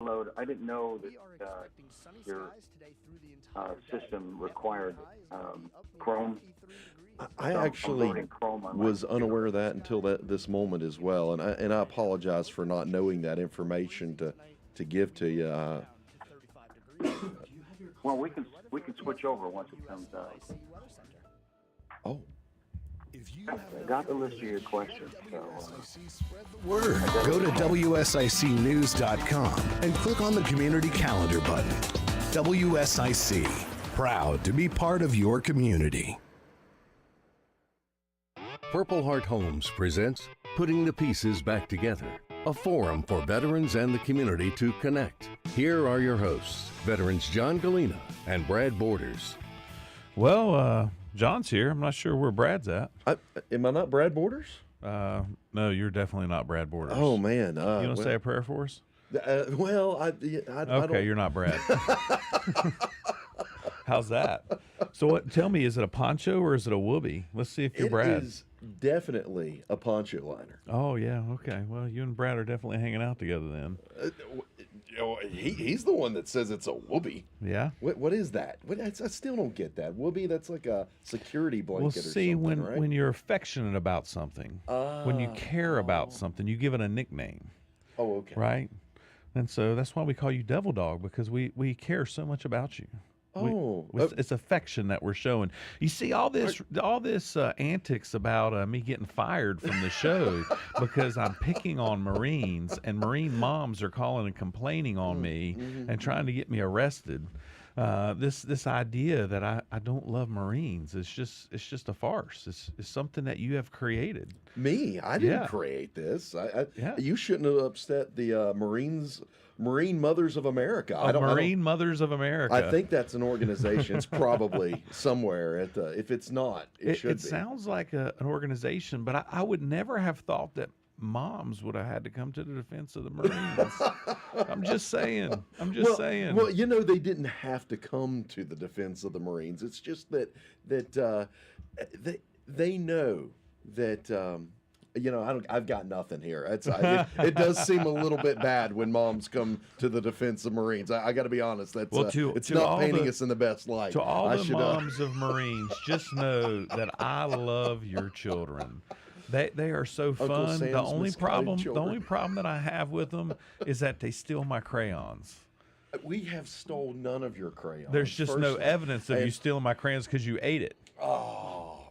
download. I didn't know that your system required Chrome. I So I'm actually loading Chrome on my was unaware computer. of that until this moment as well, and I apologize for not knowing that information to give to you. Well, we can switch over once it comes out. Oh, I got the list of your questions, so Word. Go to wsicnews.com and click on the community calendar button. WSIC, proud to be part of your community. Purple Heart Homes presents Putting the Pieces Back Together, a forum for veterans and the community to connect. Here are your hosts, veterans John Gallina and Brad Borders. Well, John's here. I'm not sure where Brad's at. am I not Brad Borders? No, you're definitely not Brad Borders. Oh man, you want to say a prayer for us? Well, I Okay, don't. you're not Brad. How's that? So, what? Tell me, is it a poncho or is it a whoopee? Let's see if you're Brad. It is definitely a poncho liner. Oh yeah, okay. Well, you and Brad are definitely hanging out together then. He's the one that says it's a whoopee. Yeah. What is that? I still don't get that. Whoopee, that's like a security blanket Well, or see, something, right? when you're affectionate about something, when you care about something, you give it a nickname, Oh, okay. right? And so that's why we call you Devil Dog, because we care so much about you. Oh, It's affection that we're showing. You see all this antics about me getting fired from the show because I'm picking on Marines, and Marine moms are calling and complaining on me and trying to get me arrested. This idea that I don't love Marines is just a farce. It's something that you have created. me? I didn't Yeah. create this. Yeah. You shouldn't have upset the Marine Mothers of America. Marine Mothers of America. I think that's an organization. It's probably somewhere at the. If it's not, it should It be. sounds like an organization, but I would never have thought that moms would have had to come to the defense of the Marines. I'm just saying. saying. Well, they didn't have to come to the defense of the Marines. It's just that they know that. I've got nothing here. It does seem a little bit bad when moms come to the defense of Marines. I got to be honest. That's it's to not all painting the- us in the best light. To all I the should, moms of Marines, just know that I love your children. They are so fun. Sam's The only misguided children. problem that I have with them is that they steal my crayons. We have stole none of your crayons. There's just no First- evidence of you and- stealing my crayons because you ate it.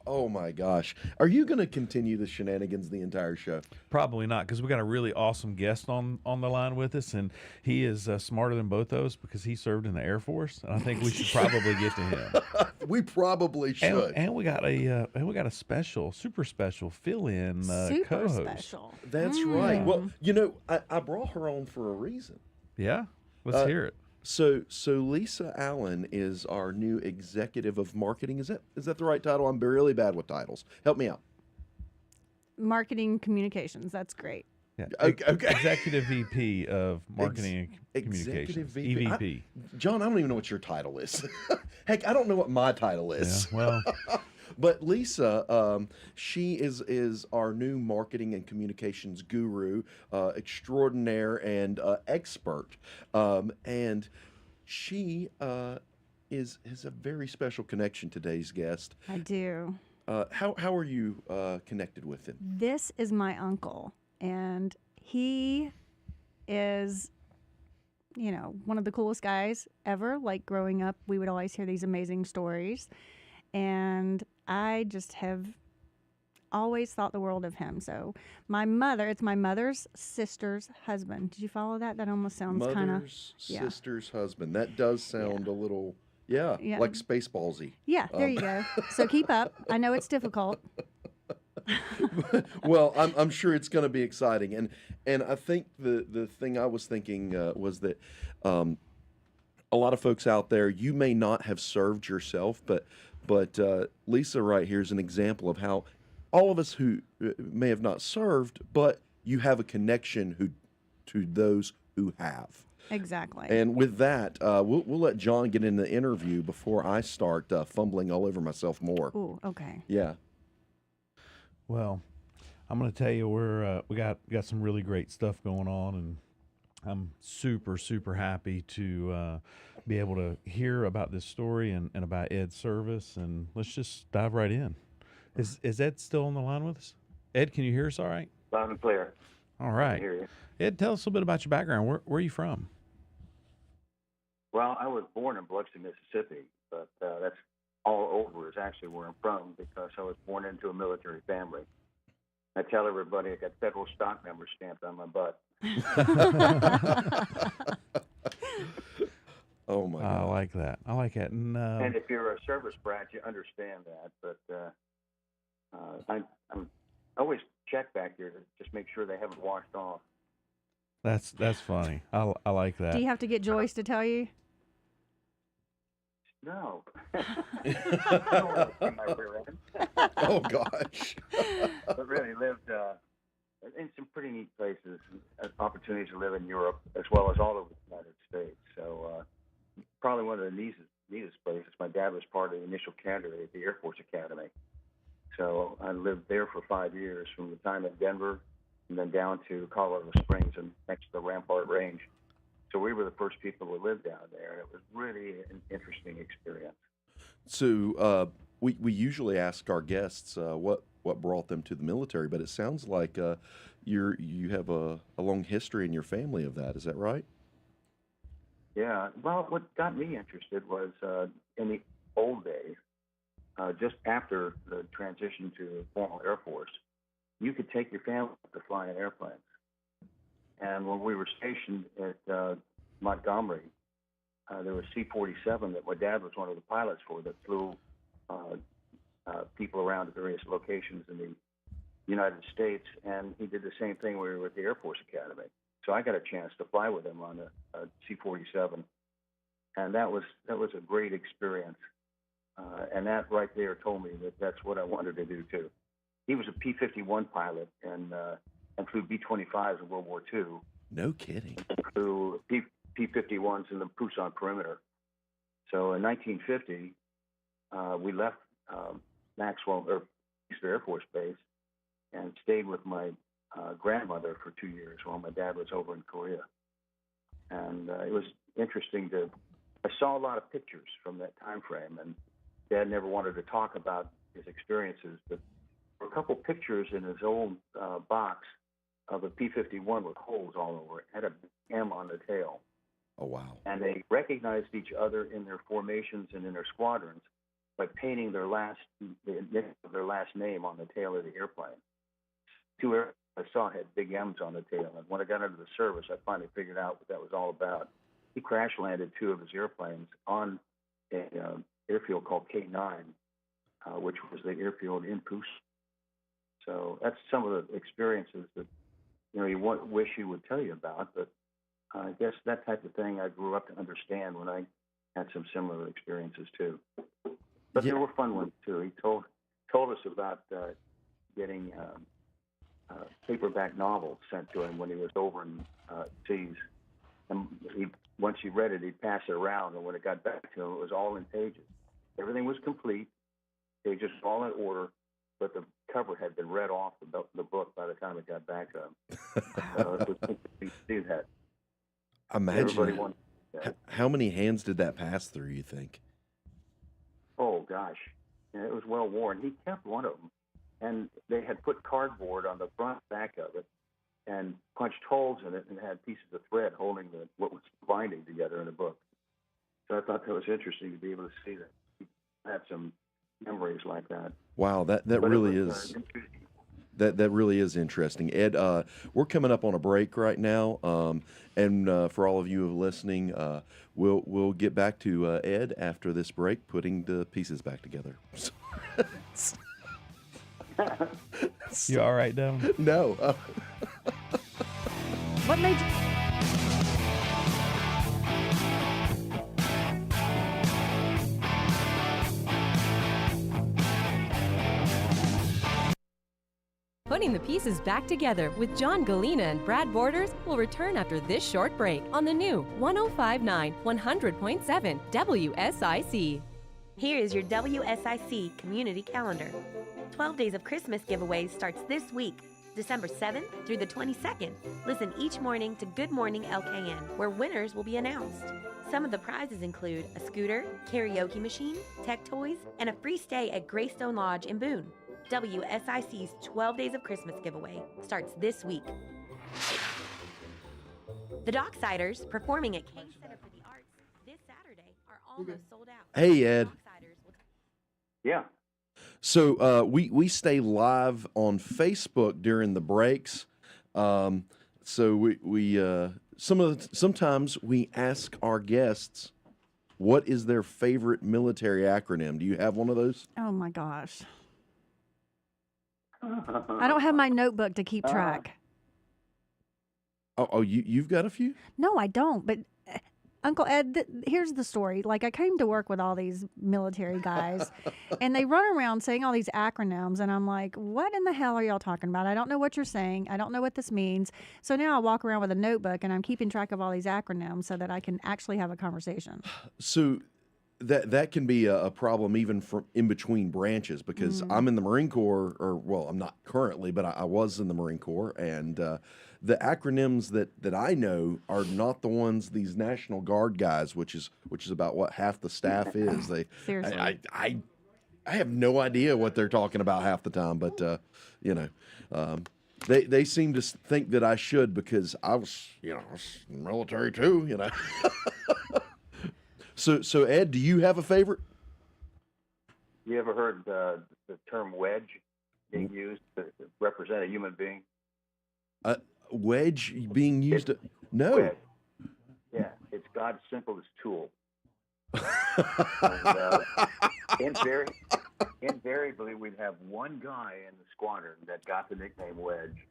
Oh my gosh. Are you going to continue the shenanigans the entire show? Probably not, because we got a really awesome guest on the line with us, and he is smarter than both of us because he served in the Air Force, and I think we should probably get to him. We probably should. And we got a special, super special fill-in Super co-host. special. That's right. Well, I brought her on for a reason. Yeah, let's hear it. So Lisa Allen is our new executive of marketing. Is that the right title? I'm really bad with titles. Help me out. Marketing communications. That's great. Yeah. Okay. Executive VP of Marketing and Executive Communications. VP. EVP. John, I don't even know what your title is. Heck, I don't know what my title Yeah, is. well, But Lisa, she is our new marketing and communications guru, extraordinaire and expert, and she has a very special connection. Today's guest. I do. How are you connected with him? This is my uncle, and he is, one of the coolest guys ever. Like growing up, we would always hear these amazing stories, and I just have always thought the world of him. So it's my mother's sister's husband. Did you follow that? That almost sounds kind of, Mother's sister's husband. That does sound a little, Yeah. like Spaceballsy. yeah, there you go. So keep up. I know it's difficult. Well, I'm sure it's going to be exciting, and I think the thing I was thinking was that a lot of folks out there, you may not have served yourself, but Lisa right here is an example of how all of us who may have not served, but you have a connection to those who have. Exactly. And with that, we'll let John get in the interview before I start fumbling all over myself more. Ooh, okay. Yeah. well, I'm going to tell you we got some really great stuff going on, I'm super, super happy to be able to hear about this story and about Ed's service. And let's just dive right in. Is Ed still on the line with us? Ed, can you hear us all right? Loud and clear. All I right. can hear you. Ed, tell us a little bit about your background. Where are you from? Well, I was born in Biloxi, Mississippi, but that's all over is actually where I'm from because I was born into a military family. I tell everybody I got federal stock number stamped on my butt. Oh my I God. like that. I like that. And, And if you're a service brat, you understand that. But I always check back here to just make sure they haven't washed off. that's funny. I like that. Do you have to get Joyce to tell you? No. I don't want to see my rear end. Oh gosh. But really lived in some pretty neat places, opportunities to live in Europe as well as all over the United States. So probably one of the neatest places. My dad was part of the initial cadre at the Air Force Academy. So I lived there for 5 years, from the time in Denver and then down to Colorado Springs and next to the Rampart Range. So we were the first people to live down there, and it was really an interesting experience. So we usually ask our guests what brought them to the military, but it sounds like you have a long history in your family of that. Is that right? Yeah. Well, what got me interested was in the old days, just after the transition to formal Air Force, you could take your family to fly in airplanes. And when we were stationed at Montgomery, there was C-47 that my dad was one of the pilots for that flew people around to various locations in the United States. And he did the same thing when we were at the Air Force Academy. So I got a chance to fly with him on a C-47. And that was a great experience. And that right there told me that that's what I wanted to do too. He was a P-51 pilot and flew B-25s in World War II. No kidding. And flew P-51s in the Pusan perimeter. So in 1950, we left Maxwell Air Force Base and stayed with my grandmother for 2 years while my dad was over in Korea. And it was interesting I saw a lot of pictures from that time frame, and Dad never wanted to talk about his experiences, but there were a couple pictures in his old box of a P-51 with holes all over it. It had a M on the tail. Oh wow. And they recognized each other in their formations and in their squadrons by painting the initial of their last name on the tail of the airplane. Two airplanes I saw had big M's on the tail, and when I got into the service, I finally figured out what that was all about. He crash landed two of his airplanes on an airfield called K9, which was the airfield in Pusan. So that's some of the experiences that you wish he would tell you about, but I guess that type of thing I grew up to understand when I had some similar experiences too. But there were fun ones too. He told us about getting paperback novels sent to him when he was over in seas, and once he read it, he'd pass it around, and when it got back to him, it was all in pages. Everything was complete, pages all in order, but the cover had been read off the book by the time it got back to him. So it was interesting to see that. Imagine how many hands did that pass through, you think? Oh, gosh. Yeah, it was well worn. He kept one of them, and they had put cardboard on the front back of it and punched holes in it and had pieces of thread holding what was binding together in the book. So I thought that was interesting to be able to see that. He had some memories like that. Wow, that really is. That really is interesting. Ed, we're coming up on a break right now, and for all of you listening, we'll get back to Ed after this break, putting the pieces back together. You all right, Devin? No. What made you? Putting the pieces back together with John Gallina and Brad Borders will return after this short break on the new 105.9 100.7 WSIC. Here is your WSIC community calendar. 12 Days of Christmas giveaways starts this week. December 7th through the 22nd. Listen each morning to Good Morning LKN, where winners will be announced. Some of the prizes include a scooter, karaoke machine, tech toys, and a free stay at Greystone Lodge in Boone. WSIC's 12 Days of Christmas giveaway starts this week. The Docksiders, performing at King Center for the Arts this Saturday, are almost sold out. Hey, Ed. Yeah. So we stay live on Facebook during the breaks. So we sometimes we ask our guests what is their favorite military acronym. Do you have one of those? Oh my gosh. I don't have my notebook to keep track. You've got a few? No, I don't. But Uncle Ed, here's the story. Like, I came to work with all these military guys, and they run around saying all these acronyms, and I'm like, what in the hell are y'all talking about? I don't know what you're saying. I don't know what this means. So now I walk around with a notebook, and I'm keeping track of all these acronyms so that I can actually have a conversation. So that can be a problem even from in between branches, because I'm in the Marine Corps, I'm not currently, but I was in the Marine Corps, and the acronyms that I know are not the ones these National Guard guys, which is about what half the staff is. Seriously. I have no idea what they're talking about half the time, but they seem to think that I should, because I was military too, So Ed, do you have a favorite? You ever heard the term wedge being used to represent a human being? Wedge being used? No. Wedge. Yeah, it's God's simplest tool. And, invariably, we'd have one guy in the squadron that got the nickname Wedge.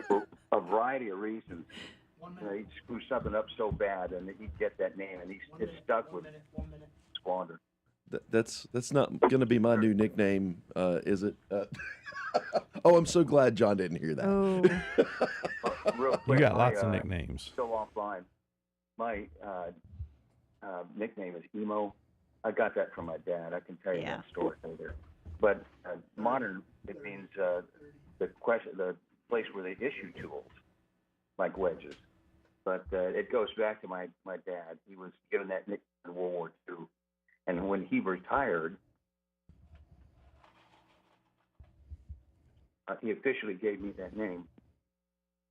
For a variety of reasons. He'd screw something up so bad, and he'd get that name, and it's stuck with squadron. That's not going to be my new nickname, is it? Oh, I'm so glad John didn't hear that. Oh. Real quick, You got lots of nicknames. Still offline. My nickname is Emo. I got that from my dad. I can tell you that story later. But modern, it means the place where they issue tools, like wedges. But it goes back to my dad. He was given that nickname in World War II. And when he retired, he officially gave me that name.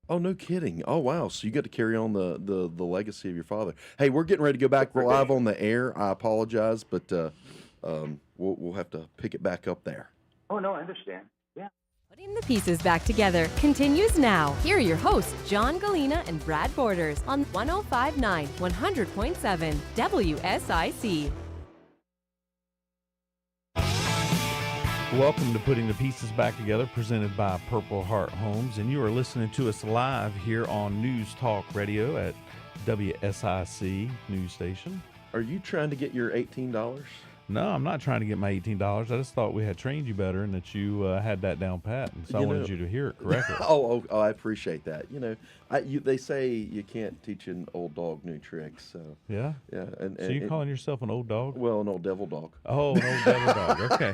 Oh, no kidding. Oh, wow. So you got to carry on the legacy of your father. Hey, we're getting ready to go back live on the air. I apologize, but we'll have to pick it back up there. Oh, no, I understand. Yeah. Putting the pieces back together continues now. Here are your hosts, John Gallina and Brad Borders, on 105.9, 100.7 WSIC. Welcome to Putting the Pieces Back Together, presented by Purple Heart Homes, and you are listening to us live here on News Talk Radio at WSIC News Station. Are you trying to get your $18? No, I'm not trying to get my $18. I just thought we had trained you better and that you had that down pat, and so I wanted you to hear it correctly. Oh, I appreciate that. They say you can't teach an old dog new tricks. So yeah. And so you calling yourself an old dog? Well, an old devil dog. Oh, an old devil dog. Okay.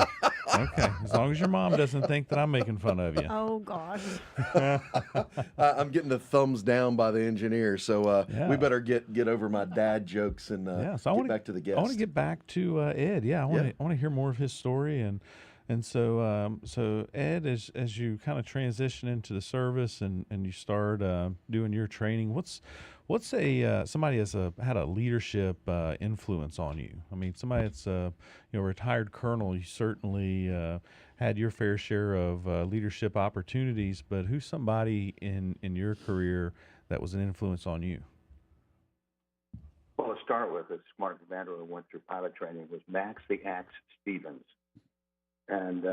Okay. As long as your mom doesn't think that I'm making fun of you. Oh, gosh. I'm getting the thumbs down by the engineer, so we better get over my dad jokes and get back to the guest. I want to get back to Ed. Yeah, I want to hear more of his story, and so Ed, as you kind of transition into the service and you start doing your training, what's somebody that's had a leadership influence on you? I mean, somebody that's retired colonel. You certainly had your fair share of leadership opportunities, but who's somebody in your career that was an influence on you? Well, to start with, a smart commander who went through pilot training was Max the Axe Stevens. And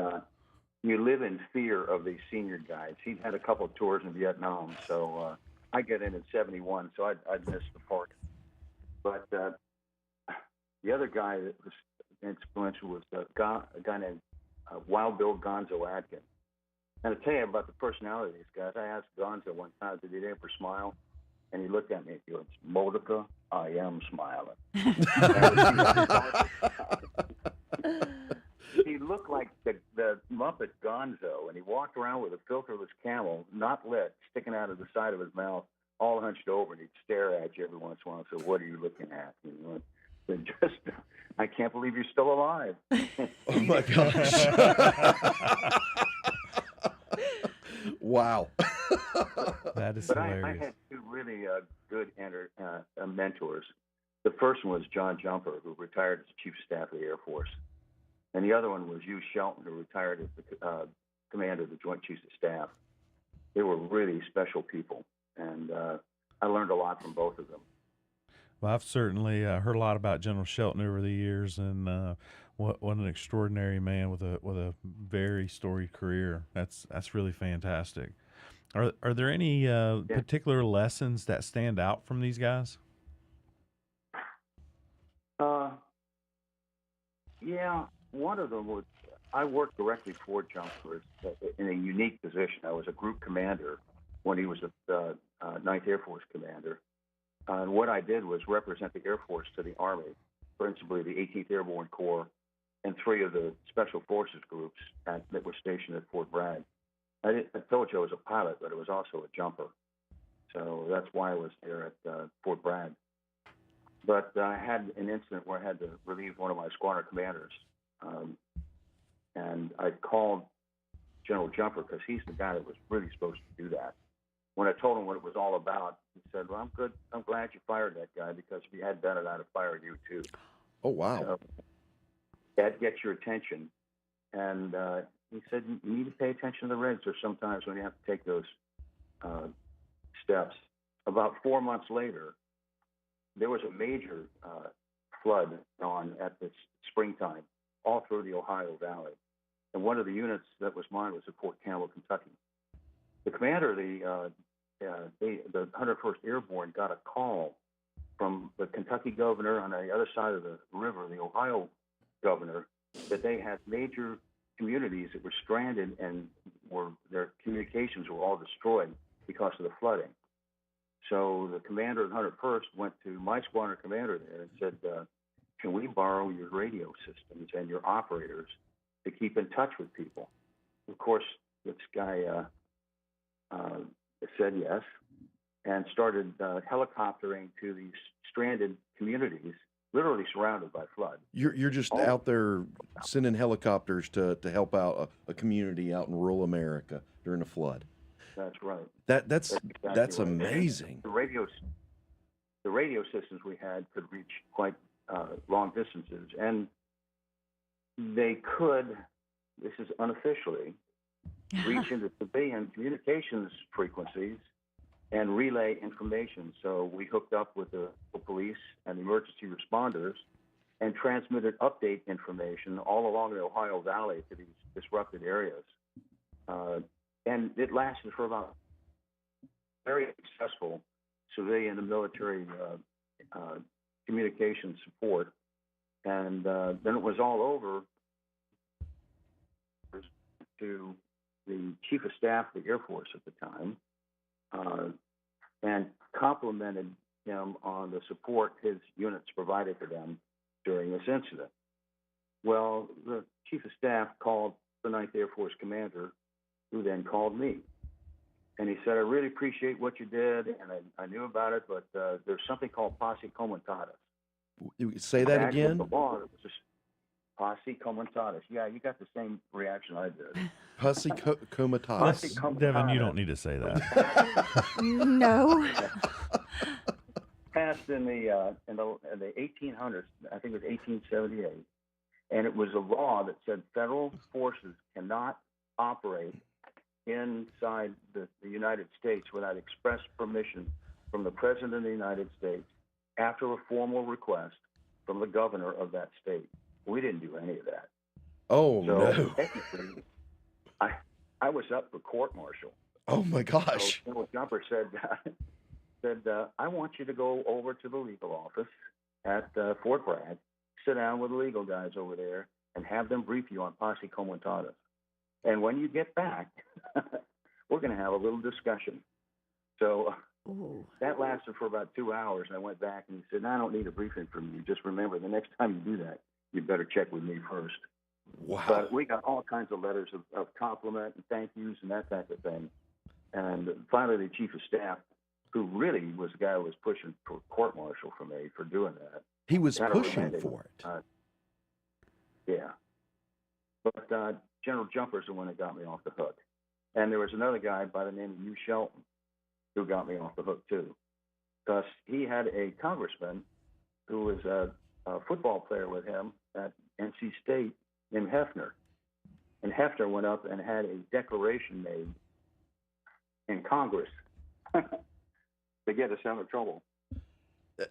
you live in fear of these senior guys. He'd had a couple of tours in Vietnam, so I get in 71, so I'd missed the part. But the other guy that was influential was a guy named Wild Bill Gonzo Adkin. And to tell you about the personality of these guys, I asked Gonzo one time, did he ever smile? And he looked at me and he goes, Modica, I am smiling. He looked like the Muppet Gonzo, and he walked walked around with a filterless Camel, not lit, sticking out of the side of his mouth, all hunched over, and he'd stare at you every once in a while and say, "What are you looking at?" You know, and just, I can't believe you're still alive. Oh my gosh. Wow. That is But I hilarious. had two really good mentors. The first one was John Jumper, who retired as Chief of Staff of the Air Force. And the other one was Hugh Shelton, who retired as the commander of the Joint Chiefs of Staff. They were really special people, and I learned a lot from both of them. Well, I've certainly heard a lot about General Shelton over the years, and what an extraordinary man with a very storied career. That's really fantastic. Are there any particular lessons that stand out from these guys? Yeah, one of them was I worked directly for Jumper in a unique position. I was a group commander when he was the 9th Air Force commander. And what I did was represent the Air Force to the Army, principally the 18th Airborne Corps and 3 of the Special Forces groups that were stationed at Fort Bragg. I told you I was a pilot, but I was also a jumper. So that's why I was there at Fort Bragg. But I had an incident where I had to relieve one of my squadron commanders. And I called General Jumper because he's the guy that was really supposed to do that. When I told him what it was all about, he said, "Well, I'm good. I'm glad you fired that guy because if you had done it, I'd have fired you too." Oh, wow. So that gets your attention. And he said, "You need to pay attention to the regs. There's sometimes when you have to take those steps." About 4 months later, there was a major flood on at this springtime all through the Ohio Valley. And one of the units that was mine was at Fort Campbell, Kentucky. The commander of the 101st Airborne got a call from the Kentucky governor on the other side of the river, the Ohio governor, that they had major communities that were stranded and their communications were all destroyed because of the flooding. So the commander of the 101st went to my squadron commander there and said, "Can we borrow your radio systems and your operators to keep in touch with people?" Of course, this guy said yes and started helicoptering to these stranded communities, literally surrounded by flood. You're just out there sending helicopters to help out a community out in rural America during a flood. That's right. That's exactly that's right. amazing. The radio systems we had could reach quite long distances, and they could, this is unofficially, reach into civilian communications frequencies and relay information. So we hooked up with the police and the emergency responders and transmitted update information all along the Ohio Valley to these disrupted areas. And it lasted for about very successful civilian and military communication support. And then it was all over to the Chief of Staff of the Air Force at the time and complimented him on the support his units provided to them during this incident. Well, the Chief of Staff called the 9th Air Force commander, who then called me. And he said, "I really appreciate what you did, and I knew about it, but there's something called posse comitatus." Say that Back again? with the law, it was just posse comitatus. Yeah, you got the same reaction I did. Pussy comitatus. Posse comitatus. Devin, you don't need to say that. No. Passed in the 1800s, I think it was 1878, and it was a law that said federal forces cannot operate inside the United States without express permission from the President of the United States after a formal request from the governor of that state. We didn't do any of that. Oh, So no. technically, I was up for court-martial. Oh, my gosh. So General Jumper said, "I want you to go over to the legal office at Fort Bragg, sit down with the legal guys over there, and have them brief you on posse comitatus. And when you get back, we're going to have a little discussion." So that lasted for about 2 hours. And I went back and he said, "I don't need a briefing from you. Just remember, the next time you do that, you better check with me first." Wow. But we got all kinds of letters of compliment and thank yous and that type of thing. And finally, the chief of staff, who really was the guy who was pushing for court-martial for me for doing that. He was kind of pushing remanded for it. Yeah. But General Jumper's the one that got me off the hook. And there was another guy by the name of Hugh Shelton who got me off the hook, too. Because he had a congressman who was a football player with him at NC State named Hefner. And Hefner went up and had a declaration made in Congress to get us out of trouble.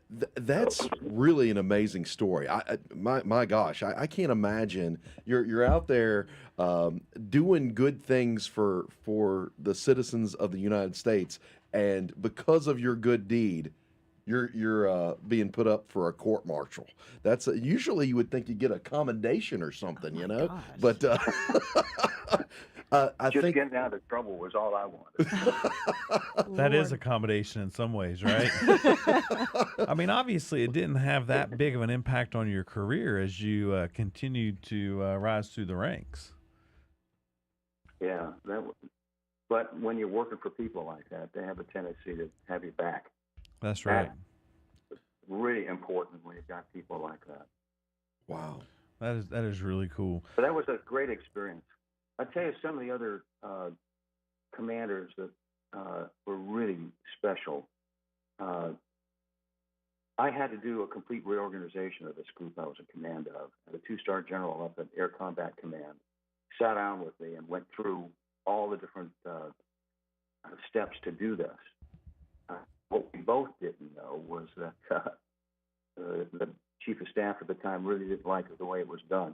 That's really an amazing story. My gosh, I can't imagine you're out there doing good things for the citizens of the United States, and because of your good deed, you're being put up for a court martial. That's usually you would think you get a commendation or something, you know. gosh. But I Just think getting out of trouble was all I wanted. That is accommodation in some ways, right? I mean, obviously, it didn't have that big of an impact on your career as you continued to rise through the ranks. Yeah, but when you're working for people like that, they have a tendency to have your back. That's right. That's really important when you've got people like that. wow. That is really cool. But that was a great experience. I tell you, some of the other commanders that were really special. I had to do a complete reorganization of this group I was in command of. The two-star general up at Air Combat Command sat down with me and went through all the different steps to do this. What we both didn't know was that the chief of staff at the time really didn't like the way it was done.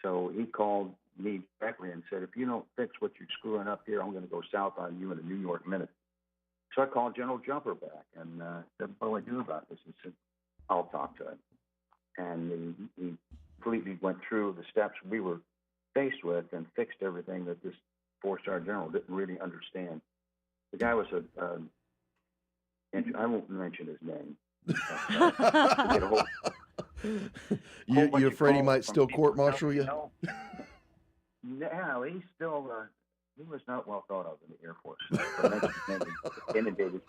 So he called me directly and said, if you don't fix what you're screwing up here, I'm going to go south on you in a New York minute. So I called General Jumper back and said, what do I do about this? He said, I'll talk to him. And he completely went through the steps we were faced with and fixed everything that this four-star general didn't really understand. The guy was I won't mention his name. You afraid he might still court-martial you? No, he's still, he was not well thought of in the Air Force. So mentioned his name, inundated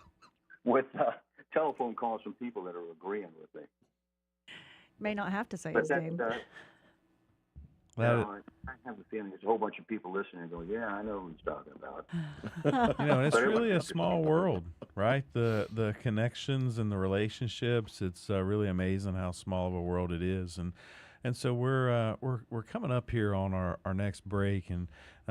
with telephone calls from people that are agreeing with me. May not have to say But his that, name. I have a feeling there's a whole bunch of people listening and going, yeah, I know who he's talking about. You know, and it's But it really a was- small world, right? The connections and the relationships. It's really amazing how small of a world it is, and so we're coming up here on our next break, and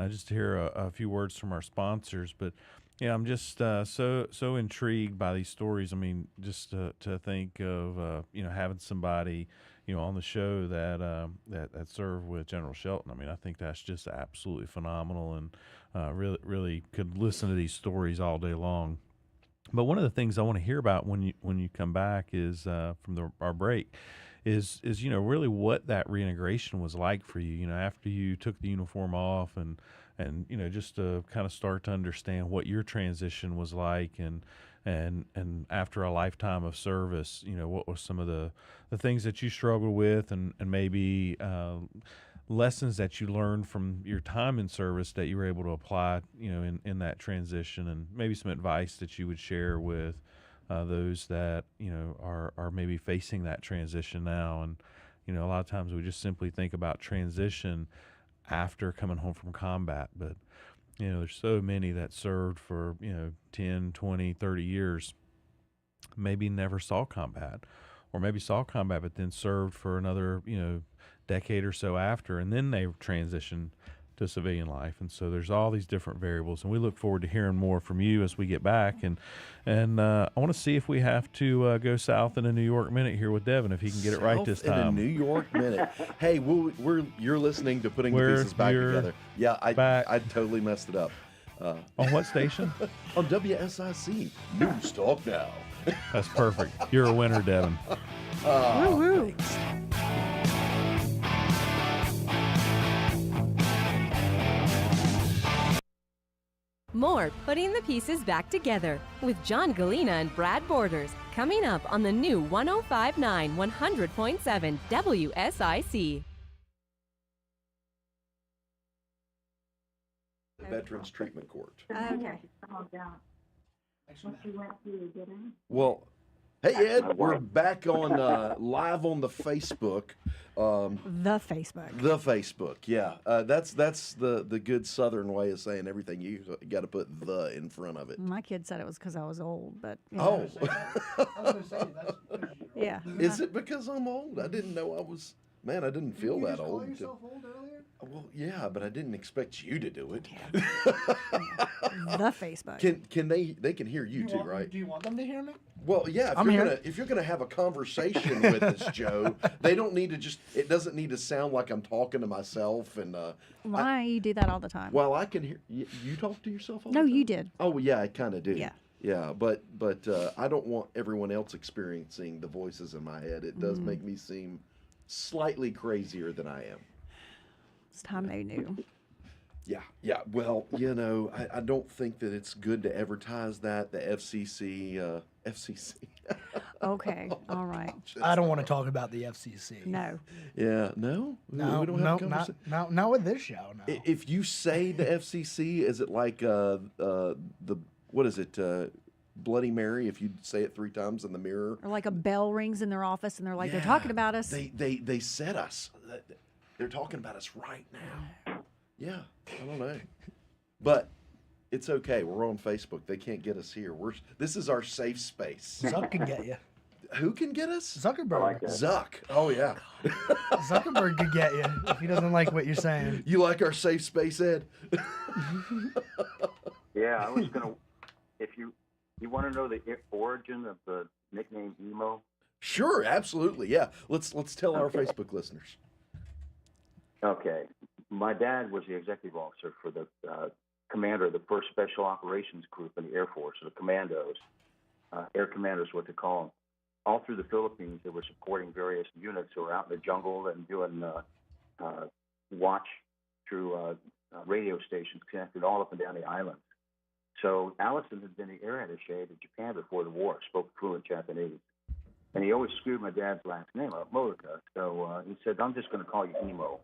just to hear a few words from our sponsors. But yeah, I'm just so intrigued by these stories. I mean, just to think of having somebody on the show that served with General Shelton. I mean, I think that's just absolutely phenomenal, and really could listen to these stories all day long. But one of the things I want to hear about when you come back is from our break is really what that reintegration was like for you. After you took the uniform off and just to kind of start to understand what your transition was like, and after a lifetime of service, what was some of the things that you struggled with, and maybe lessons that you learned from your time in service that you were able to apply, in that transition, and maybe some advice that you would share with those that are maybe facing that transition now. And a lot of times we just simply think about transition after coming home from combat, but there's so many that served for 10, 20, 30 years, maybe never saw combat, or maybe saw combat but then served for another decade or so after, and then they transitioned to civilian life. And so there's all these different variables, and we look forward to hearing more from you as we get back. And I want to see if we have to go south in a New York minute here with Devin, if he can get it right this In a time. New York minute. Hey, you're listening to Putting the Pieces Back Together. Yeah, I totally messed it up. On what station? On WSIC News Talk Now. That's perfect. You're a winner, Devin. Woo-woo. Thanks. More Putting the Pieces Back Together with John Gallina and Brad Borders, coming up on the new 105.9 100.7 WSIC. Veterans Treatment Court. Okay. Well, hey Ed, we're back on live on the Facebook. The Facebook. The Facebook, yeah. That's the good Southern way of saying everything. You got to put the in front of it. My kid said it was because I was old, but Oh, yeah. is it because I'm old? I didn't know I was. Man, I didn't feel that old. Old earlier? Well, yeah, but I didn't expect you to do it. The Facebook. Can they can hear you too, right? Do you want them to hear me? Well, yeah. If you're gonna have a conversation with us, Joe, they don't need to just. It doesn't need to sound like I'm talking to myself. And Why you do that all the time? well, I can hear you talk to yourself. All the No, time? you did. Oh, yeah, I kind of do. Yeah. Yeah, but I don't want everyone else experiencing the voices in my head. It does make me seem slightly crazier than I am. It's time they knew. Yeah. Well, I don't think that it's good to advertise that. The FCC. Okay, all right. I don't want to talk about the FCC. No. Yeah, no? No, We don't have a conversation? not with this show, no. If you say the FCC, is it like what is it, Bloody Mary, if you say it 3 times in the mirror? Or like a bell rings in their office and they're like, they're talking about us. They said us. They're talking about us right now. Yeah, I don't know. But it's okay. We're on Facebook. They can't get us here. This is our safe space. Zuck can get you. Who can get us? Zuckerberg. Zuck. Oh, yeah. Zuckerberg could get you if he doesn't like what you're saying. You like our safe space, Ed? Yeah, I was gonna. If you want to know the origin of the nickname emo, Sure, absolutely. Yeah. Let's tell our Facebook listeners. okay. My dad was the executive officer for the commander of the 1st Special Operations Group in the Air Force, or the Commandos. Air Commanders, what they call them. All through the Philippines, they were supporting various units who were out in the jungle and doing watch through radio stations connected all up and down the islands. So Allison had been the air attaché to Japan before the war, spoke fluent Japanese. And he always screwed my dad's last name up, Modica. So he said, I'm just going to call you Emo.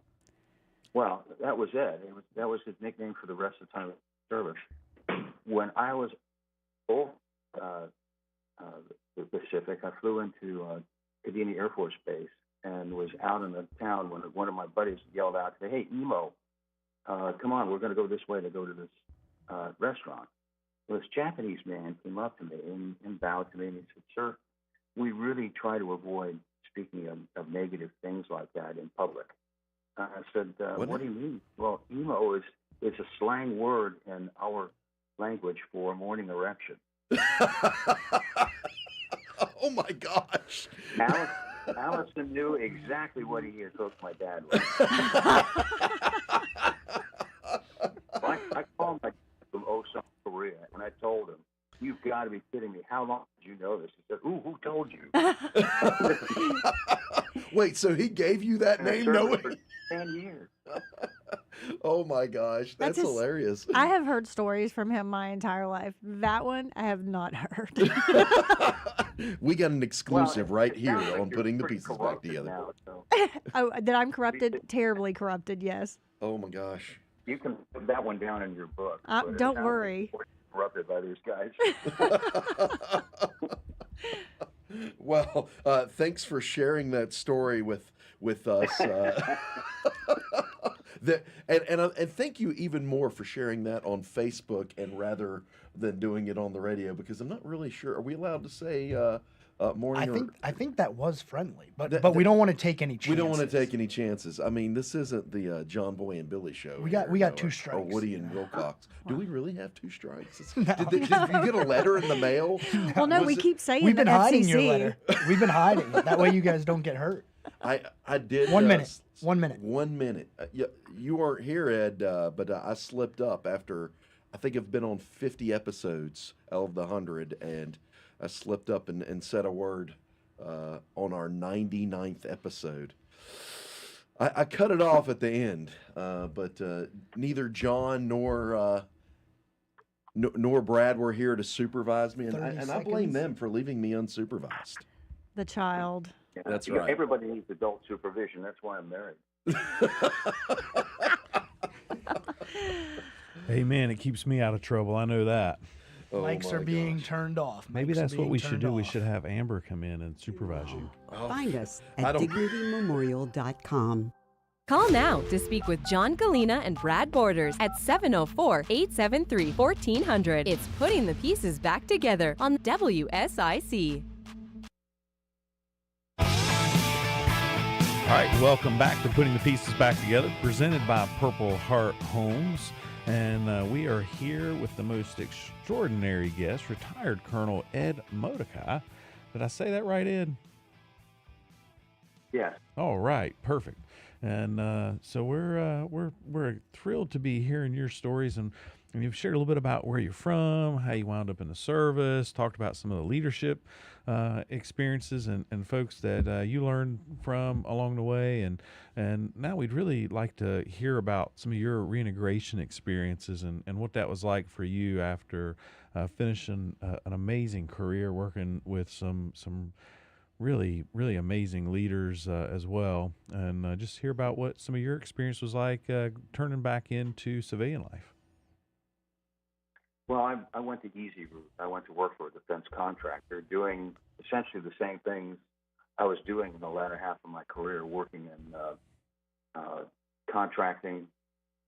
Well, that was Ed. That was his nickname for the rest of the time of service. When I was old, the Pacific, I flew into Gallina Air Force Base and was out in the town when one of my buddies yelled out, hey, Emo, come on, we're going to go this way to go to this restaurant. Well, this Japanese man came up to me and bowed to me and he said, sir, we really try to avoid speaking of negative things like that in public. I said, what do you mean? Well, emo is a slang word in our language for morning erection. Oh, my gosh. Allison knew exactly what he had hooked my dad with. I called my dad from Osaka, Korea, and I told him, you've got to be kidding me. How long did you know this? He said, ooh, who told you? Wait, so he gave you that name knowing? For 10 years. Oh, my gosh. That's hilarious. I have heard stories from him my entire life. That one I have not heard. We got an exclusive right here like on you're Putting the pretty Pieces Back corrupted Together. now, so Oh, that I'm corrupted? Terribly corrupted, yes. Oh, my gosh. you can put that one down in your book. But Don't how worry. Corrupted by these guys. Well, thanks for sharing that story with us. And thank you even more for sharing that on Facebook and rather than doing it on the radio, because I'm not really sure. Are we allowed to say morning? I think that was friendly, but we don't want to take any chances. We don't want to take any chances. I mean, this isn't the John Boy and Billy show. We got 2 strikes. Or Woody and Wilcox. Do we really have 2 strikes? No. Did you get a letter in the mail? Well, no, we keep saying we've been hiding your FCC. letter. We've been hiding it. That way you guys don't get hurt. I did. 1 minute. 1 minute. 1 minute. You weren't here, Ed, but I slipped up after, I think I've been on 50 episodes of the 100, and I slipped up and said a word on our 99th episode. I cut it off at the end, but neither John nor Brad were here to supervise me, and I blame them for leaving me unsupervised. The child. Yeah, That's right. Everybody needs adult supervision. That's why I'm married. Hey, man, it keeps me out of trouble. I know that. Oh, Mics are my being gosh. turned off. Maybe Mics are that's what being we should turned do. We off. should have Amber come in and supervise you. Find us I at don't- dignitymemorial.com. Call now to speak with John Gallina and Brad Borders at 704-873-1400. It's Putting the Pieces Back Together on WSIC. All right, welcome back to Putting the Pieces Back Together, presented by Purple Heart Homes. And we are here with the most extraordinary guest, retired Colonel Ed Modica. Did I say that right, Ed? Yes. All right, perfect. And so we're thrilled to be hearing your stories, and you've shared a little bit about where you're from, how you wound up in the service, talked about some of the leadership experiences and folks that you learned from along the way, and now we'd really like to hear about some of your reintegration experiences and what that was like for you after finishing an amazing career working with some really, really amazing leaders as well, and just hear about what some of your experience was like turning back into civilian life. Well, I went the easy route. I went to work for a defense contractor doing essentially the same things I was doing in the latter half of my career, working in contracting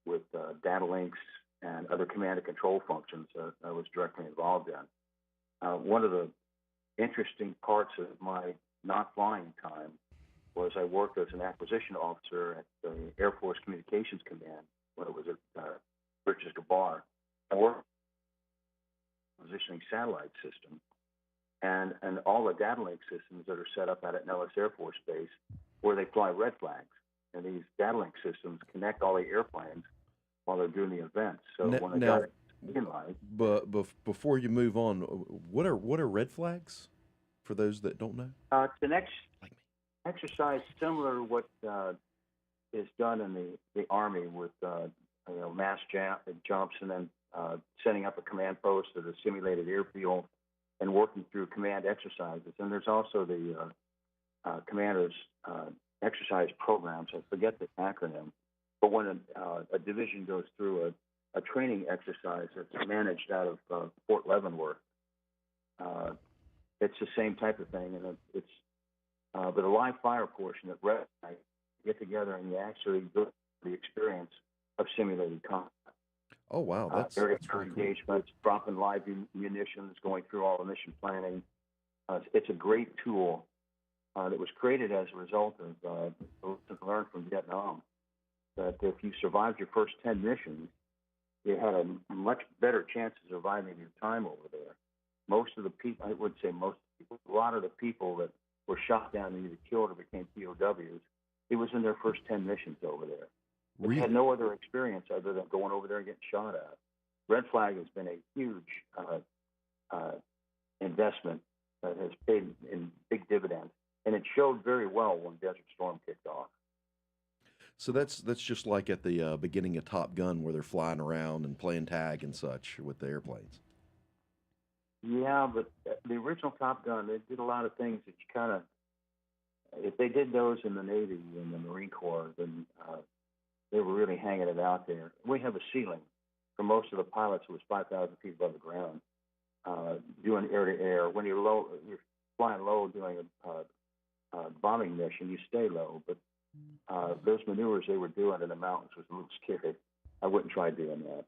with data links and other command and control functions that I was directly involved in. One of the interesting parts of my not flying time was I worked as an acquisition officer at the Air Force Communications Command when it was at Bridges to Bar. I worked positioning satellite system and all the data link systems that are set up out at Nellis Air Force Base where they fly red flags. And these data link systems connect all the airplanes while they're doing the events. So when they got in line, but before you move on, what are red flags for those that don't know? it's an exercise similar to what is done in the Army with mass jumps and then setting up a command post at a simulated airfield and working through command exercises. And there's also the commander's exercise programs. I forget the acronym. But when a division goes through a training exercise that's managed out of Fort Leavenworth, it's the same type of thing. And it's but a live fire portion at Red Night, you get together and you actually go through the experience of simulated combat. Oh, wow. That's Area pretty cool. engagements, dropping live munitions, going through all the mission planning. It's a great tool that was created as a result of lessons learned from Vietnam. That if you survived your first 10 missions, you had a much better chance of surviving your time over there. Most of the people, I would say most people, a lot of the people that were shot down and either killed or became POWs, it was in their first 10 missions over there. They had no other experience other than going over there and getting shot at. Red Flag has been a huge investment that has paid in big dividends, and it showed very well when Desert Storm kicked off. So that's just like at the beginning of Top Gun where they're flying around and playing tag and such with the airplanes. Yeah, but the original Top Gun, they did a lot of things that you kind of, if they did those in the Navy and the Marine Corps, then they were really hanging it out there. We have a ceiling. For most of the pilots, it was 5,000 feet above the ground, doing air-to-air. When you're flying low doing a bombing mission, you stay low. But those maneuvers they were doing in the mountains was a little scary. I wouldn't try doing that.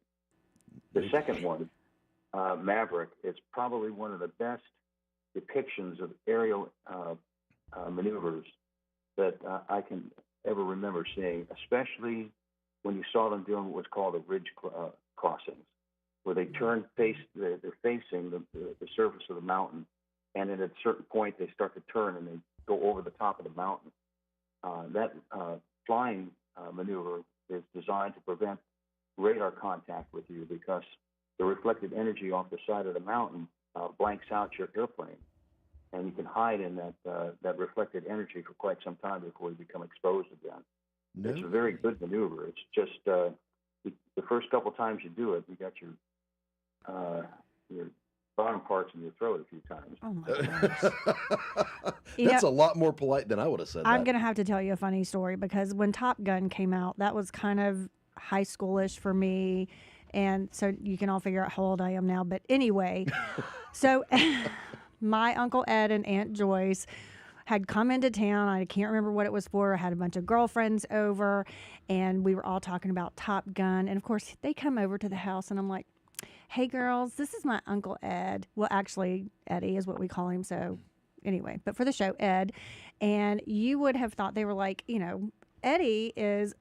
The second one, Maverick, is probably one of the best depictions of aerial maneuvers that I can ever remember seeing, especially when you saw them doing what was called the ridge crossings, where they they're facing the surface of the mountain, and at a certain point they start to turn and they go over the top of the mountain. That flying maneuver is designed to prevent radar contact with you because the reflected energy off the side of the mountain blanks out your airplane. And you can hide in that reflected energy for quite some time before you become exposed again. No. It's a very good maneuver. It's just the first couple times you do it, you got your bottom parts in your throat a few times. Oh my gosh. That's a lot more polite than I would have said. I'm going to have to tell you a funny story because when Top Gun came out, that was kind of high schoolish for me. And so you can all figure out how old I am now. But anyway, so my Uncle Ed and Aunt Joyce had come into town. I can't remember what it was for. I had a bunch of girlfriends over, and we were all talking about Top Gun. And, of course, they come over to the house, and I'm like, hey, girls, this is my Uncle Ed. Well, actually, Eddie is what we call him. So anyway, but for the show, Ed. And you would have thought they were like, Eddie is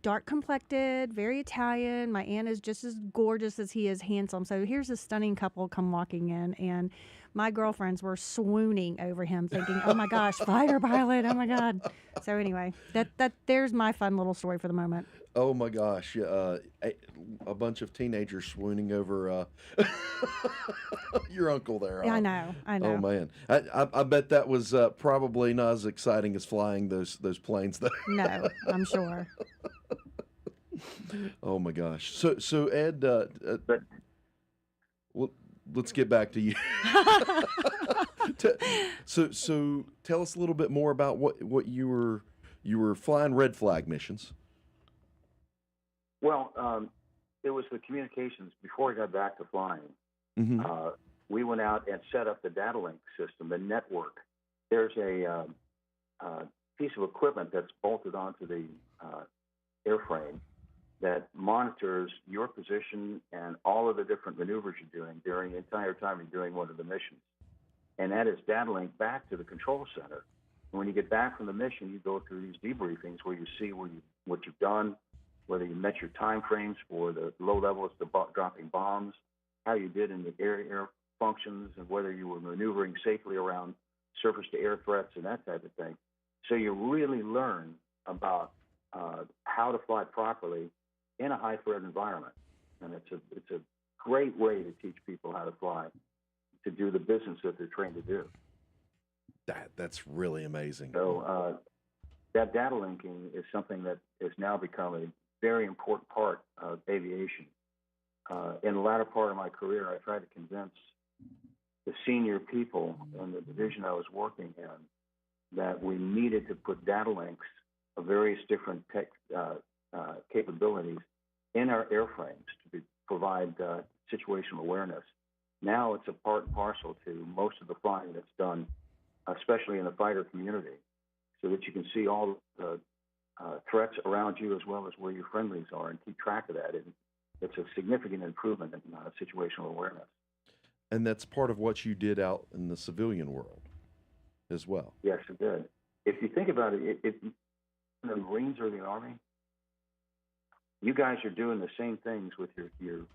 dark complected, very Italian. My aunt is just as gorgeous as he is handsome. So here's a stunning couple come walking in, and my girlfriends were swooning over him, thinking, "Oh my gosh, fighter pilot! Oh my God!" So anyway, there's my fun little story for the moment. Oh my gosh, a bunch of teenagers swooning over your uncle there. Yeah, I know. Oh man, I bet that was probably not as exciting as flying those planes though. No, I'm sure. Oh my gosh. So Ed, well, let's get back to you. So tell us a little bit more about what you were flying red flag missions. Well, it was the communications before I got back to flying. Mm-hmm. We went out and set up the data link system, the network. There's a piece of equipment that's bolted onto the airframe that monitors your position and all of the different maneuvers you're doing during the entire time you're doing one of the missions. And that is data linked back to the control center. And when you get back from the mission, you go through these debriefings where you see what you've done, whether you met your time frames for the low levels to dropping bombs, how you did in the air functions, and whether you were maneuvering safely around surface-to-air threats and that type of thing. So you really learn about how to fly properly in a high-threat environment. And it's a great way to teach people how to fly, to do the business that they're trained to do. That's really amazing. So that data linking is something that has now become a very important part of aviation. In the latter part of my career, I tried to convince the senior people in the division I was working in that we needed to put data links of various different tech capabilities in our airframes to provide situational awareness. Now it's a part and parcel to most of the flying that's done, especially in the fighter community, so that you can see all the threats around you as well as where your friendlies are and keep track of that. It's a significant improvement in situational awareness. And that's part of what you did out in the civilian world as well. Yes, it did. If you think about it, if the Marines or the Army, you guys are doing the same things with your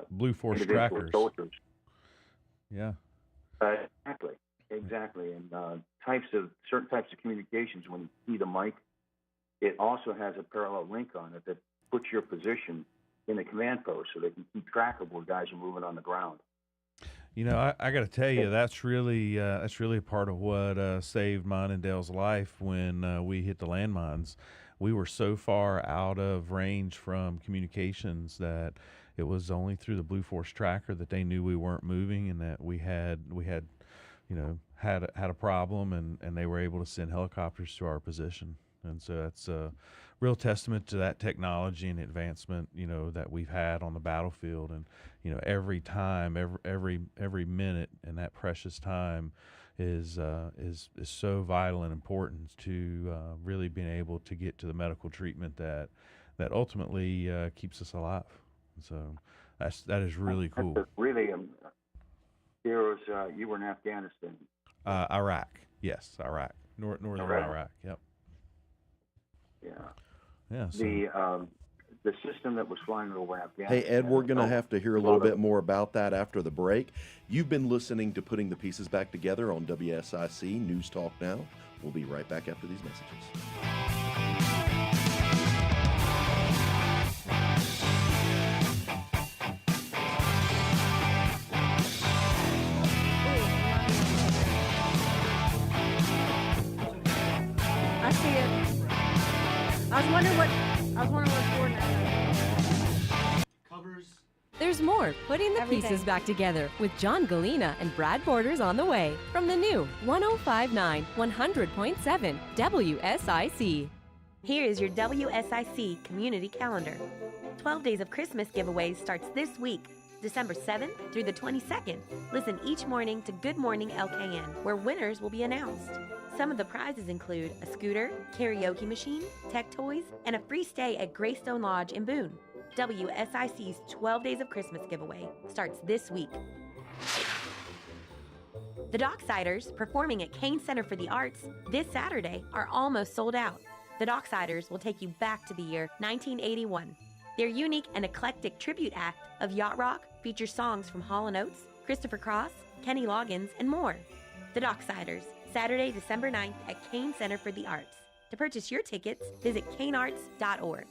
Blue Force individual trackers. soldiers. Yeah. Exactly. And certain types of communications, when you see the mic, it also has a parallel link on it that puts your position in the command post so they can keep track of where guys are moving on the ground. I got to tell you, that's really a part of what saved mine and Dale's life when we hit the landmines. We were so far out of range from communications that it was only through the Blue Force tracker that they knew we weren't moving and that we had a problem, and they were able to send helicopters to our position. And so that's a real testament to that technology and advancement, that we've had on the battlefield. And, every time, every minute in that precious time is so vital and important to really being able to get to the medical treatment that ultimately keeps us alive. So that is really cool. Really, heroes, you were in Afghanistan. Iraq, yes, Iraq, northern Iraq. Yep. Yeah. So. The system that was flying over Afghanistan. Hey, Ed, we're going to have to hear a little bit more about that after the break. You've been listening to Putting the Pieces Back Together on WSIC News Talk Now. We'll be right back after these messages. I see it. I was wondering what for now. There's more Putting the Everything. Pieces Back Together with John Gallina and Brad Borders on the way from the new 105.9 100.7 WSIC. Here is your WSIC community calendar. 12 Days of Christmas giveaways starts this week, December 7th through the 22nd. Listen each morning to Good Morning LKN, where winners will be announced. Some of the prizes include a scooter, karaoke machine, tech toys, and a free stay at Greystone Lodge in Boone. WSIC's 12 Days of Christmas giveaway starts this week. The Docksiders, performing at Kane Center for the Arts this Saturday, are almost sold out. The Docksiders will take you back to the year 1981. Their unique and eclectic tribute act of yacht rock features songs from Hall & Oates, Christopher Cross, Kenny Loggins, and more. The Docksiders, Saturday, December 9th at Kane Center for the Arts. To purchase your tickets, visit kanearts.org.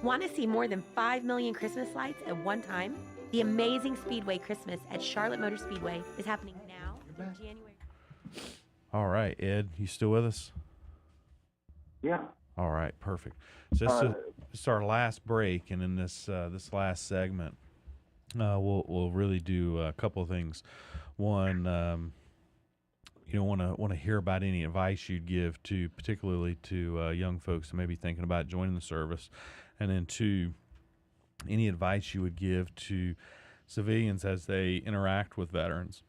Want to see more than 5 million Christmas lights at one time? The Amazing Speedway Christmas at Charlotte Motor Speedway is happening now in January. All right, Ed, you still with us? Yeah. All right, perfect. So this is our last break, and in this last segment, we'll really do a couple of things. One, want to hear about any advice you'd give to, particularly to young folks who may be thinking about joining the service, and then two, any advice you would give to civilians as they interact with veterans.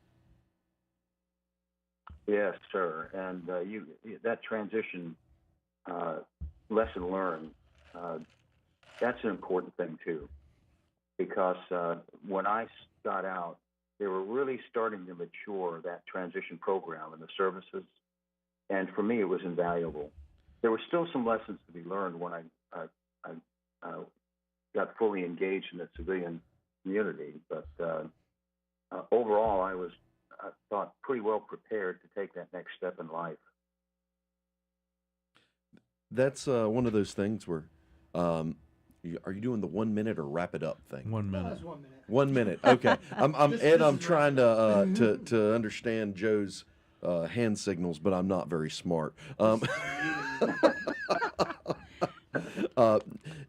Yes, sir. And that transition lesson learned, that's an important thing too, because when I got out, they were really starting to mature that transition program in the services, and for me, it was invaluable. There were still some lessons to be learned when I got fully engaged in the civilian community, but overall, I thought pretty well prepared to take that next step in life. That's one of those things where, are you doing the 1 minute or wrap it up thing? 1 minute. No, it's 1 minute. 1 minute. Okay. I'm trying to understand Joe's hand signals, but I'm not very smart.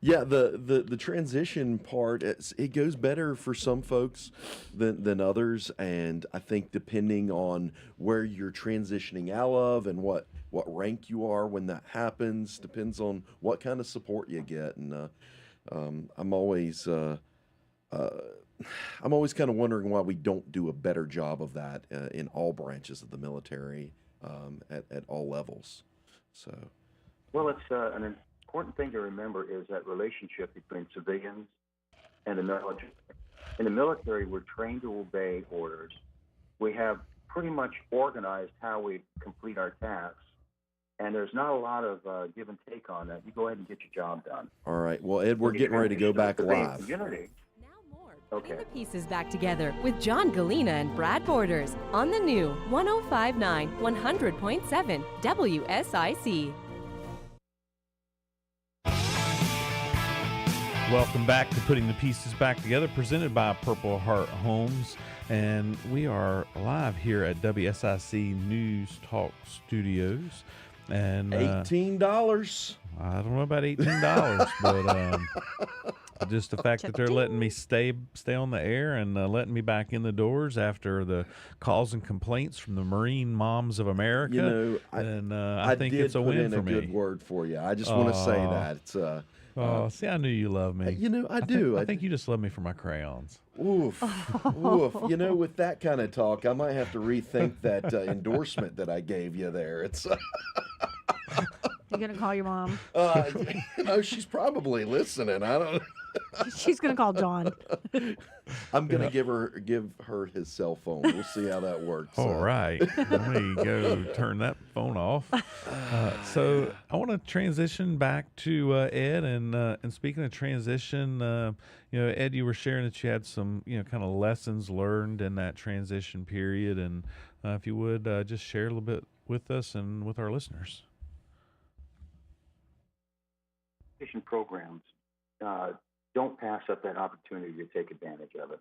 Yeah, the transition part, it goes better for some folks than others, and I think depending on where you're transitioning out of and what rank you are when that happens, depends on what kind of support you get. And I'm always kind of wondering why we don't do a better job of that in all branches of the military at all levels. So, well, it's an important thing to remember is that relationship between civilians and the military. In the military, we're trained to obey orders. We have pretty much organized how we complete our tasks, and there's not a lot of give and take on that. You go ahead and get your job done. All right. Well, Ed, we're getting ready to go back live. Community. Now more. Okay. Putting the pieces back together with John Gallina and Brad Borders on the new 1059 100.7 WSIC. Welcome back to Putting the Pieces Back Together, presented by Purple Heart Homes. And we are live here at WSIC News Talk Studios. And $18. I don't know about $18, but just the fact that they're letting me stay on the air and letting me back in the doors after the calls and complaints from the Marine Moms of America. You know, I think it's a win for me. Good word for you. I just want to say that it's see, I knew you love me. You know, I do. I think you just love me for my crayons. Oof. Oof. You know, with that kind of talk, I might have to rethink that endorsement that I gave you there. It's. You're gonna call your mom. You know, she's probably listening. I don't. She's gonna call John. I'm gonna give her his cell phone. We'll see how that works. All right, let me go turn that phone off. So I want to transition back to Ed, and speaking of transition, Ed, you were sharing that you had some kind of lessons learned in that transition period, and if you would just share a little bit with us and with our listeners. Programs, don't pass up that opportunity to take advantage of it.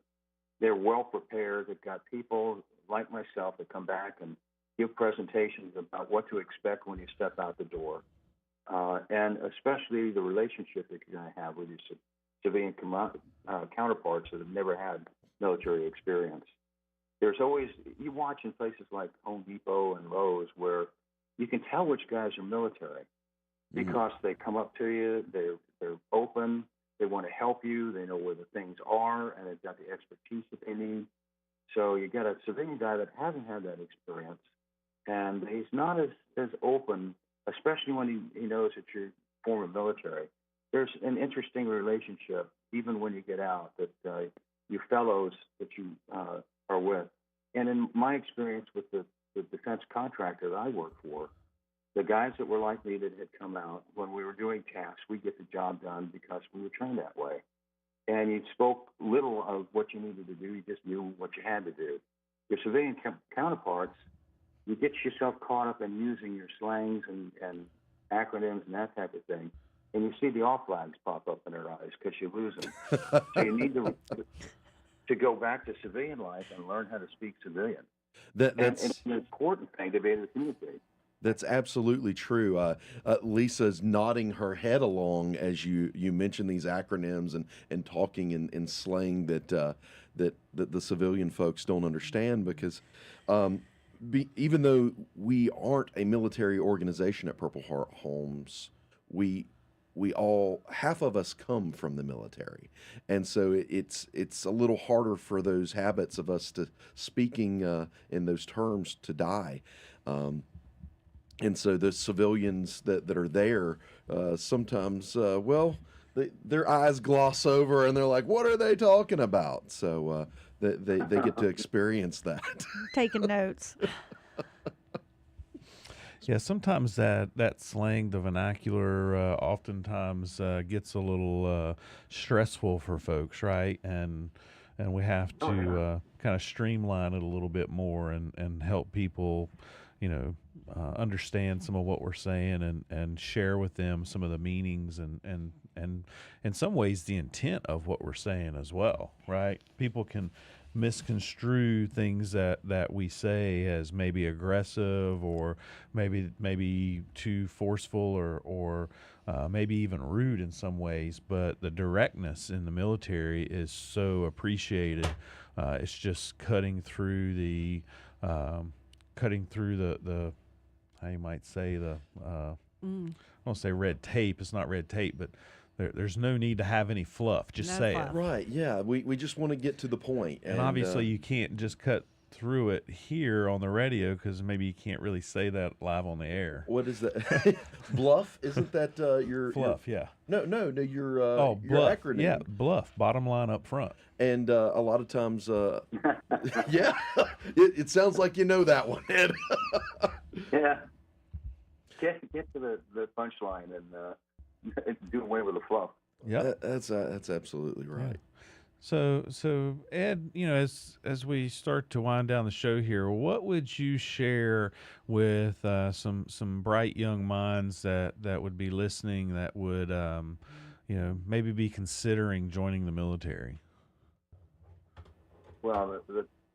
They're well prepared. They've got people like myself that come back and give presentations about what to expect when you step out the door, and especially the relationship that you're going to have with your civilian counterparts that have never had military experience. There's always, you watch in places like Home Depot and Lowe's where you can tell which guys are military, because they come up to you, they're They're open. They want to help you. They know where the things are, and they've got the expertise that they need. So you get a civilian guy that hasn't had that experience, and he's not as open, especially when he knows that you're former military. There's an interesting relationship, even when you get out, that you fellows that you are with. And in my experience with the defense contractor that I work for, the guys that were like me that had come out, when we were doing tasks, we get the job done because we were trained that way. And you spoke little of what you needed to do. You just knew what you had to do. Your civilian counterparts, you get yourself caught up in using your slangs and acronyms and that type of thing, and you see the off flags pop up in their eyes because you lose them. So you need to go back to civilian life and learn how to speak civilian. That's and it's an important thing to be able to communicate. That's absolutely true. Lisa's nodding her head along as you mention these acronyms and talking in slang that the civilian folks don't understand, because even though we aren't a military organization at Purple Heart Homes, we all, half of us come from the military, and so it's a little harder for those habits of us to speaking in those terms to die. And so the civilians that are there, sometimes, their eyes gloss over and they're like, what are they talking about? So they get to experience that. Taking notes. Yeah, sometimes that slang, the vernacular, oftentimes gets a little stressful for folks, right? And we have to kind of streamline it a little bit more and help people, understand some of what we're saying and share with them some of the meanings and in some ways the intent of what we're saying as well, right? People can misconstrue things that we say as maybe aggressive or maybe too forceful or maybe even rude in some ways, but the directness in the military is so appreciated. It's just cutting through the how you might say I won't say red tape. It's not red tape, but there's no need to have any fluff. Just say it. Right, yeah. We just want to get to the point. And obviously you can't just cut through it here on the radio because maybe you can't really say that live on the air. What is that? Bluff? Isn't that your... Fluff, your, yeah. No, your bluff. your acronym. Yeah, bluff, bottom line up front. And a lot of times, yeah, it sounds like you know that one, Ed. Yeah. Get to the punchline and do away with the fluff. Yeah, that's absolutely right. Yeah. So Ed, as we start to wind down the show here, what would you share with some bright young minds that would be listening, that would maybe be considering joining the military? Well,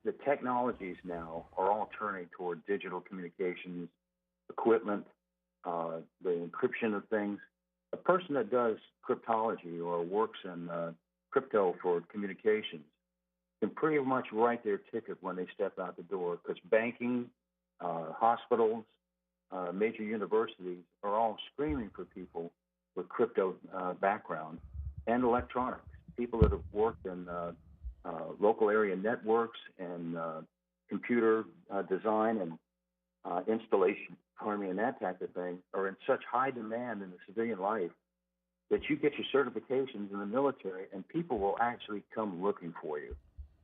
the technologies now are all turning toward digital communications, equipment, the encryption of things. A person that does cryptology or works in crypto for communications can pretty much write their ticket when they step out the door, because banking, hospitals, major universities are all screaming for people with crypto background and electronics, people that have worked in local area networks and computer design and installation, and that type of thing are in such high demand in the civilian life that you get your certifications in the military and people will actually come looking for you.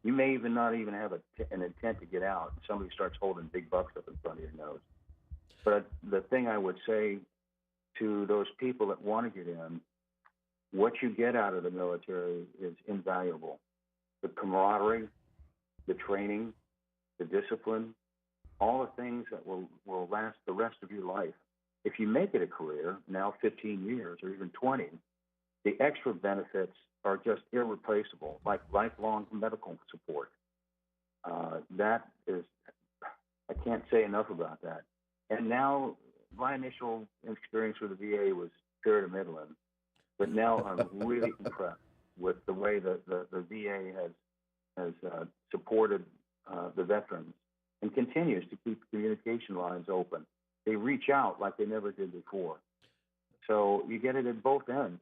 You may even not even have an intent to get out, and somebody starts holding big bucks up in front of your nose. But the thing I would say to those people that want to get in, what you get out of the military is invaluable. The camaraderie, the training, the discipline, all the things that will last the rest of your life. If you make it a career, now 15 years or even 20, the extra benefits are just irreplaceable, like lifelong medical support. That is, I can't say enough about that. And now, my initial experience with the VA was fair to middling, but now I'm really impressed with the way that the VA has supported the veterans and continues to keep communication lines open. They reach out like they never did before. So you get it at both ends.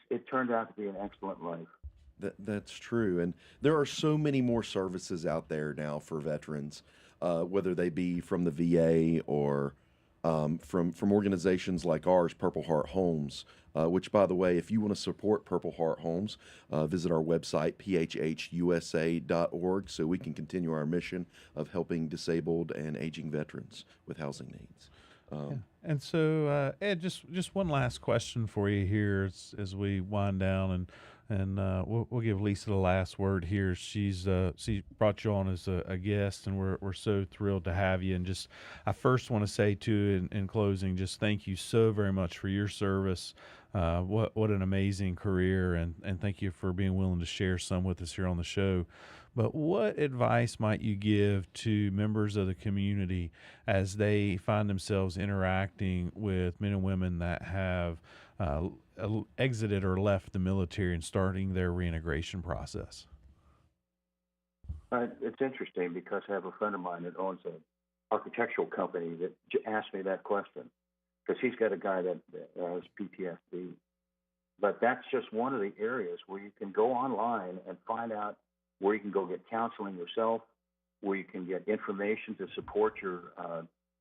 It turned out to be an excellent life. That's true, and there are so many more services out there now for veterans, whether they be from the VA or from organizations like ours, Purple Heart Homes. Which, by the way, if you want to support Purple Heart Homes, visit our website, phhusa.org, so we can continue our mission of helping disabled and aging veterans with housing needs. And so, Ed, just one last question for you here as we wind down, and we'll give Lisa the last word here. She brought you on as a guest, and we're so thrilled to have you. And just, I first want to say too, in closing, just thank you so very much for your service. What an amazing career, and thank you for being willing to share some with us here on the show. But what advice might you give to members of the community as they find themselves interacting with men and women that have exited or left the military and starting their reintegration process? It's interesting because I have a friend of mine that owns an architectural company that asked me that question, because he's got a guy that has PTSD. But that's just one of the areas where you can go online and find out where you can go get counseling yourself, where you can get information to support your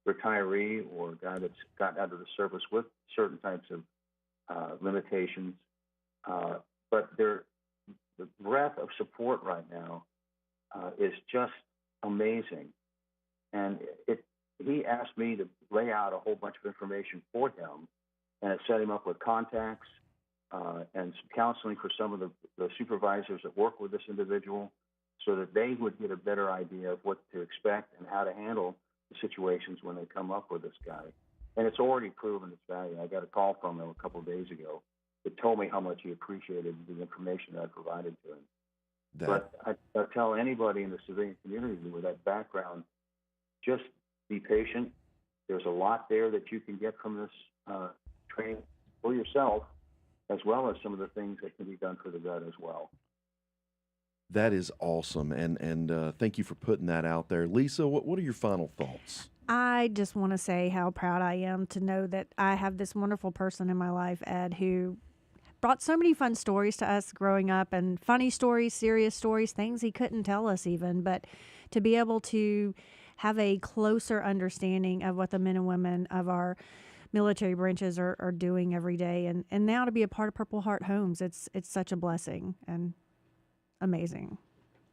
retiree or guy that's got out of the service with certain types of limitations. But the breadth of support right now is just amazing. And he asked me to lay out a whole bunch of information for him, and it set him up with contacts and some counseling for some of the supervisors that work with this individual, so that they would get a better idea of what to expect and how to handle the situations when they come up with this guy. And it's already proven its value. I got a call from him a couple of days ago that told me how much he appreciated the information that I provided to him. But I tell anybody in the civilian community with that background, just be patient. There's a lot there that you can get from this training for yourself, as well as some of the things that can be done for the vet as well. That is awesome, and thank you for putting that out there. Lisa, what are your final thoughts? I just want to say how proud I am to know that I have this wonderful person in my life, Ed, who brought so many fun stories to us growing up, and funny stories, serious stories, things he couldn't tell us even, but to be able to have a closer understanding of what the men and women of our military branches are doing every day, and now to be a part of Purple Heart Homes, it's such a blessing and amazing.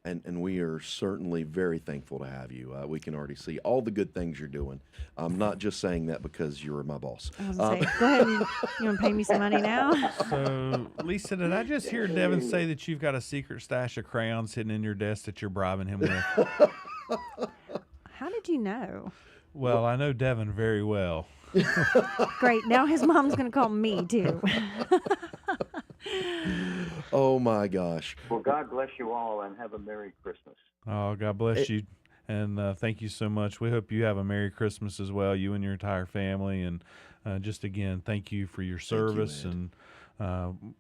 And we are certainly very thankful to have you. We can already see all the good things you're doing. I'm not just saying that because you're my boss. I was going to say, go ahead and you want to pay me some money now? So, Lisa, did I just hear Devin say that you've got a secret stash of crayons hidden in your desk that you're bribing him with? How did you know? Well, I know Devin very well. Great. Now his mom's going to call me, too. Oh, my gosh. Well, God bless you all, and have a Merry Christmas. Oh, God bless you. And thank you so much. We hope you have a Merry Christmas as well, you and your entire family. And just again, thank you for your service. And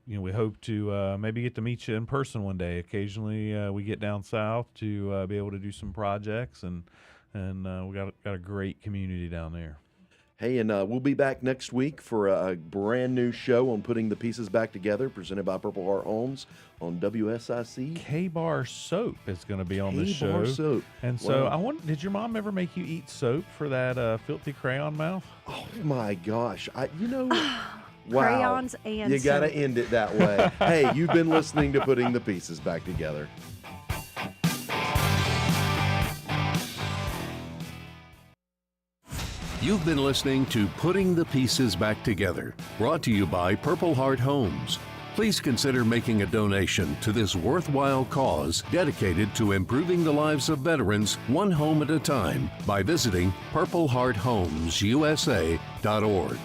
we hope to maybe get to meet you in person one day. Occasionally, we get down south to be able to do some projects, and we got a great community down there. Hey, and we'll be back next week for a brand new show on Putting the Pieces Back Together, presented by Purple Heart Homes on WSIC. K-Bar Soap is going to be on this show. K-Bar Soap. And so I wonder, did your mom ever make you eat soap for that filthy crayon mouth? Oh, my gosh. Wow. Crayons and You got to soap. end it that way. Hey, you've been listening to Putting the Pieces Back Together. You've been listening to Putting the Pieces Back Together, brought to you by Purple Heart Homes. Please consider making a donation to this worthwhile cause dedicated to improving the lives of veterans one home at a time by visiting purplehearthomesusa.org.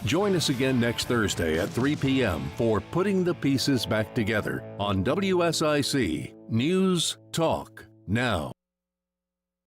Join us again next Thursday at 3 p.m. for Putting the Pieces Back Together on WSIC News Talk Now.